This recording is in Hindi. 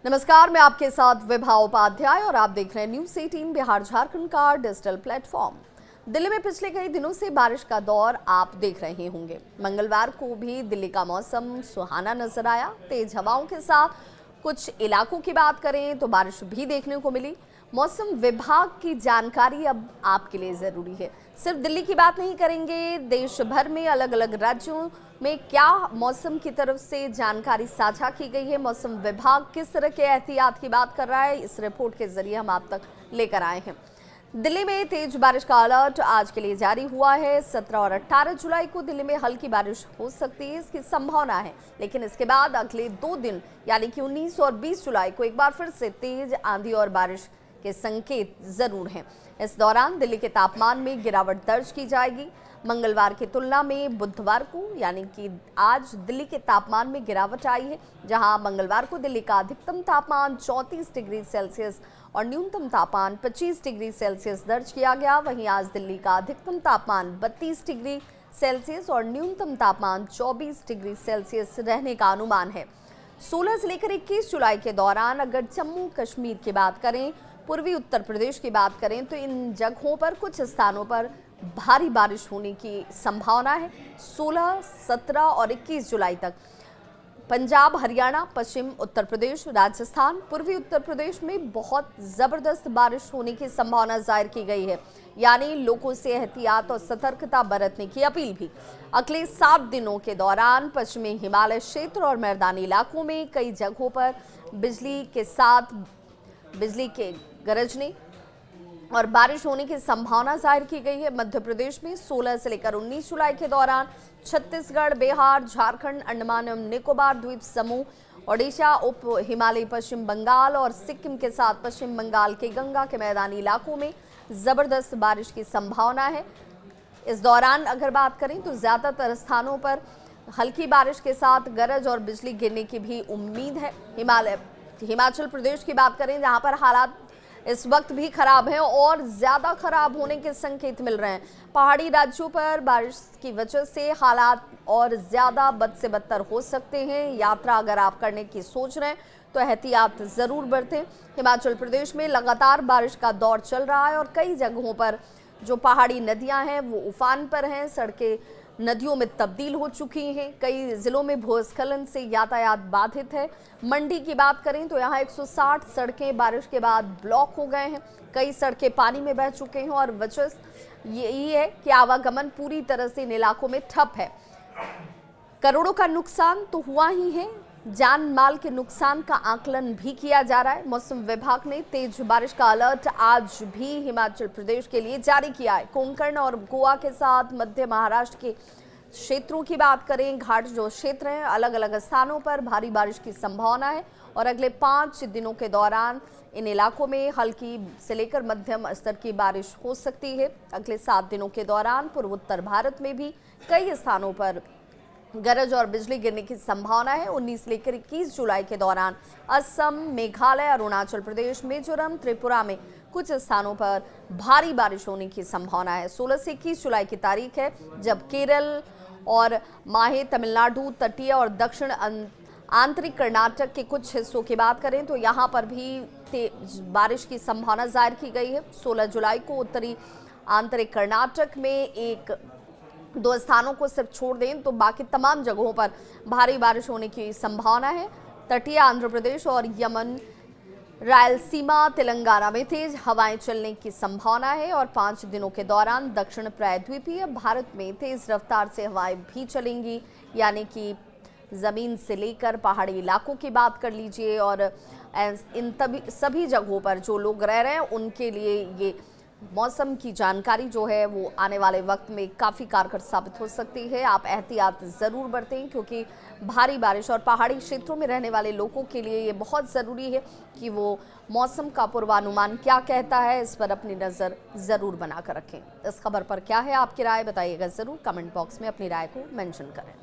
नमस्कार, मैं आपके साथ विभा उपाध्याय और आप देख रहे हैं न्यूज़ 18 बिहार झारखंड का डिजिटल प्लेटफॉर्म। दिल्ली में पिछले कई दिनों से बारिश का दौर आप देख रहे होंगे। मंगलवार को भी दिल्ली का मौसम सुहाना नजर आया। तेज हवाओं के साथ कुछ इलाकों की बात करें तो बारिश भी देखने को मिली। मौसम विभाग की जानकारी अब आपके लिए जरूरी है। सिर्फ दिल्ली की बात नहीं करेंगे, देश भर में अलग अलग राज्यों में क्या मौसम की तरफ से जानकारी साझा की गई है, मौसम विभाग किस तरह के एहतियात की बात कर रहा है, इस रिपोर्ट के जरिए हम आप तक लेकर आए हैं। दिल्ली में तेज बारिश का अलर्ट आज के लिए जारी हुआ है। 17 और 18 जुलाई को दिल्ली में हल्की बारिश हो सकती है, इसकी संभावना है। लेकिन इसके बाद अगले 2 दिन यानी कि 19 और 20 जुलाई को एक बार फिर से तेज आंधी और बारिश के संकेत जरूर हैं। इस दौरान दिल्ली के तापमान में गिरावट दर्ज की जाएगी। मंगलवार की तुलना में बुधवार को यानी कि आज दिल्ली के तापमान में गिरावट आई है, जहां मंगलवार को दिल्ली का अधिकतम तापमान 34 डिग्री सेल्सियस और न्यूनतम तापमान 25 डिग्री सेल्सियस दर्ज किया गया। वहीं आज दिल्ली का अधिकतम तापमान 32 डिग्री सेल्सियस और न्यूनतम तापमान 24 डिग्री सेल्सियस रहने का अनुमान है। 16 से लेकर 21 जुलाई के दौरान अगर जम्मू कश्मीर की बात करें, पूर्वी उत्तर प्रदेश की बात करें तो इन जगहों पर कुछ स्थानों पर भारी बारिश होने की संभावना है। 16, 17 और 21 जुलाई तक पंजाब, हरियाणा, पश्चिम उत्तर प्रदेश, राजस्थान, पूर्वी उत्तर प्रदेश में बहुत जबरदस्त बारिश होने की संभावना जाहिर की गई है। यानी लोगों से एहतियात और सतर्कता बरतने की अपील भी। अगले 7 दिनों के दौरान पश्चिमी हिमालय क्षेत्र और मैदानी इलाकों में कई जगहों पर बिजली के साथ बिजली के गरजने और बारिश होने की संभावना जाहिर की गई है। मध्य प्रदेश में 16 से लेकर 19 जुलाई के दौरान छत्तीसगढ़, बिहार, झारखंड, अंडमान एवं निकोबार द्वीप समूह, ओडिशा, उप हिमालयी पश्चिम बंगाल और सिक्किम के साथ पश्चिम बंगाल के गंगा के मैदानी इलाकों में जबरदस्त बारिश की संभावना है। इस दौरान अगर बात करें तो ज्यादातर स्थानों पर हल्की बारिश के साथ गरज और बिजली गिरने की भी उम्मीद है। हिमाचल प्रदेश की बात करें, जहां पर हालात इस वक्त भी खराब हैं और ज्यादा खराब होने के संकेत मिल रहे हैं। पहाड़ी राज्यों पर बारिश की वजह से हालात और ज्यादा बद से बदतर हो सकते हैं। यात्रा अगर आप करने की सोच रहे हैं तो एहतियात जरूर बरतें। हिमाचल प्रदेश में लगातार बारिश का दौर चल रहा है और कई जगहों पर जो पहाड़ी नदियां हैं वो उफान पर हैं। सड़कें नदियों में तब्दील हो चुकी हैं। कई जिलों में भूस्खलन से यातायात बाधित है। मंडी की बात करें तो यहाँ 160 सड़कें बारिश के बाद ब्लॉक हो गए हैं। कई सड़कें पानी में बह चुके हैं और वजह यही है कि आवागमन पूरी तरह से इन इलाकों में ठप है। करोड़ों का नुकसान तो हुआ ही है, जान माल के नुकसान का आकलन भी किया जा रहा है। मौसम विभाग ने तेज बारिश का अलर्ट आज भी हिमाचल प्रदेश के लिए जारी किया है। कोंकण और गोवा के साथ मध्य महाराष्ट्र के क्षेत्रों की बात करें, घाट जो क्षेत्र हैं, अलग अलग स्थानों पर भारी बारिश की संभावना है और अगले 5 दिनों के दौरान इन इलाकों में हल्की से लेकर मध्यम स्तर की बारिश हो सकती है। अगले 7 दिनों के दौरान पूर्वोत्तर भारत में भी कई स्थानों पर गरज और बिजली गिरने की संभावना है। 19 से लेकर 21 जुलाई के दौरान असम, मेघालय, अरुणाचल प्रदेश, मिजोरम, त्रिपुरा में कुछ स्थानों पर भारी बारिश होने की संभावना है। 16 से 21 जुलाई की तारीख है जब केरल और माहे, तमिलनाडु, तटीय और दक्षिण आंतरिक कर्नाटक के कुछ हिस्सों की बात करें तो यहाँ पर भी तेज बारिश की संभावना जाहिर की गई है। 16 जुलाई को उत्तरी आंतरिक कर्नाटक में 1-2 स्थानों को सिर्फ छोड़ दें तो बाकी तमाम जगहों पर भारी बारिश होने की संभावना है। तटीय आंध्र प्रदेश और यमन, रायलसीमा, तेलंगाना में तेज हवाएं चलने की संभावना है और 5 दिनों के दौरान दक्षिण प्रायद्वीपीय भारत में तेज रफ्तार से हवाएं भी चलेंगी। यानी कि जमीन से लेकर पहाड़ी इलाकों की बात कर लीजिए और इन सभी जगहों पर जो लोग रह रहे हैं उनके लिए ये मौसम की जानकारी जो है वो आने वाले वक्त में काफ़ी कारगर साबित हो सकती है। आप एहतियात ज़रूर बरतें क्योंकि भारी बारिश और पहाड़ी क्षेत्रों में रहने वाले लोगों के लिए ये बहुत ज़रूरी है कि वो मौसम का पूर्वानुमान क्या कहता है इस पर अपनी नज़र ज़रूर बनाकर रखें। इस खबर पर क्या है आपकी राय, बताइएगा ज़रूर। कमेंट बॉक्स में अपनी राय को मेंशन करें।